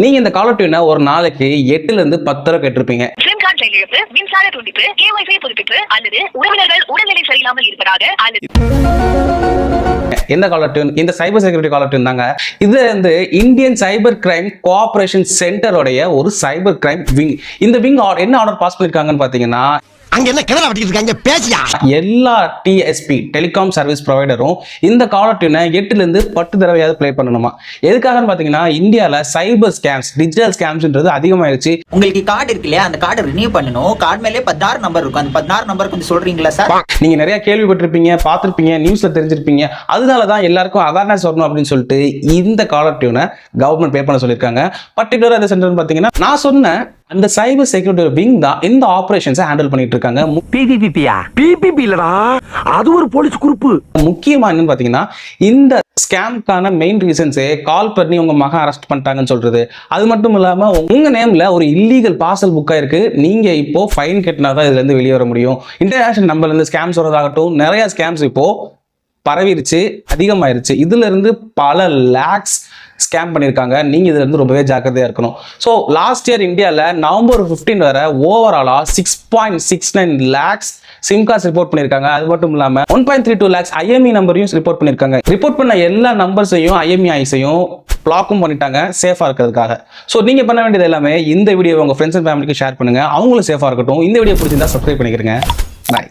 நீங்க இந்த காலர் டியூனை ஒரு நாளைக்கு 8 ல இருந்து 10 தடவை கேட்டிருப்பீங்க. சிம் கார்டு செயலிழப்பு, மின்சார துண்டிப்பு, KYC புதுப்பிப்பு அல்லது உறவினர்கள் உடல்நிலை சரியில்லாமல் இருப்பதாக அல்லது எந்த காலர் டியூன்? இந்த சைபர் செக்யூரிட்டி காலர் டியூன் தாங்க. இது வந்து இந்தியன் சைபர் கிரைம் கோஆபரேஷன் சென்டரோடைய ஒரு சைபர் கிரைம் விங். இந்த விங் என்ன ஆர்டர் பாஸ் பண்ணிருக்காங்கன்னு பாத்தீங்கன்னா, அங்க என்ன கிணறு வெட்டிட்டு இருக்காங்க பேசியா? எல்லா டிஎஸ்பி டெலிகாம் சர்வீஸ் ப்ரொவைடரும் இந்த காலர் டியூனை 8 ல இருந்து 10 தடவையாவது ப்ளே பண்ணணுமா. எதுக்காகன்னு பாத்தீங்கன்னா, இந்தியால சைபர் ஸ்கேம்ஸ், டிஜிட்டல் ஸ்கேம்ஸ்ன்றது அதிகமாயிருச்சு. உங்களுக்கு கார்டு இருக்கு இல்லையா, அந்த கார்டை ரினியூ பண்ணணும். கார்டு மேலே 16 நம்பர் இருக்கும். அந்த 16 நம்பர் கொஞ்சம் சொல்றீங்களா சார்? நீங்க நிறைய கேள்விப்பட்டிருப்பீங்க, பார்த்திருப்பீங்க, நியூஸ்ல தெரிஞ்சிருப்பீங்க. அதனாலதான் எல்லாருக்கும் அவேர்னஸ் வரணும் அப்படின்னு சொல்லிட்டு இந்த காலர் டியூனை கவர்மெண்ட் பே பண்ண சொல்லியிருக்காங்க. பர்டிகுலரா இந்த சென்டர் பாத்தீங்கன்னா, நான் சொன்ன அந்த சைபர் செக்யூரிட்டி விங் தான் இந்த ஆபரேஷன்ஸை ஹேண்டில் பண்ணிட்டு இருக்காங்க. பிபிபி இல்லடா, அது ஒரு போலீஸ் குரூப். முக்கியமா என்னன்னு பாத்தீங்கன்னா, இந்த ஸ்கேம்க்கான மெயின் ரீசன்ஸே கால் பண்ணி உங்க மகன் அரெஸ்ட் பண்ணிட்டாங்கன்னு சொல்றது. அது மட்டும் இல்லாம உங்க நேம்ல ஒரு இல்லீகல் பார்சல் புக் ஆயிருக்கு, நீங்க இப்போ ஃபைன் கட்டினாதான் இதுல இருந்து வெளியே வர முடியும். இன்டர்நேஷனல் நம்பர்ல இருந்து ஸ்கேம்ஸ் வரதாகட்டும், நிறைய ஸ்கேம்ஸ் இப்போ பரவிருச்சு, அதிகமாயிருச்சு. இதுல இருந்து பல லேக்ஸ் ஸ்கேம் பண்ணியிருக்காங்க. நீங்க இதுல இருந்து ரொம்பவே ஜாக்கிரதையா இருக்கணும். ஸோ லாஸ்ட் இயர் இந்தியாவில் நவம்பர் 15 வரை ஓவராலா 6.69 lakhs சிம் கார்ட்ஸ் ரிப்போர்ட் பண்ணியிருக்காங்க. அது மட்டும் இல்லாம 1.32 lakhs IME நம்பரையும் ரிப்போர்ட் பண்ணியிருக்காங்க. ரிப்போர்ட் பண்ண எல்லா நம்பர்ஸையும் IME ஐஸையும் பிளாக்கும் பண்ணிட்டாங்க சேஃபா இருக்கிறதுக்காக. ஸோ நீங்க பண்ண வேண்டியது எல்லாமே இந்த வீடியோ உங்க ஃப்ரெண்ட்ஸ் அண்ட் ஃபேமிலிக்கு ஷேர் பண்ணுங்க, அவங்களும் சேஃபா இருக்கட்டும். இந்த வீடியோ பிடிச்சிருந்தா சப்ஸ்கிரைப் பண்ணிக்கிறங்க.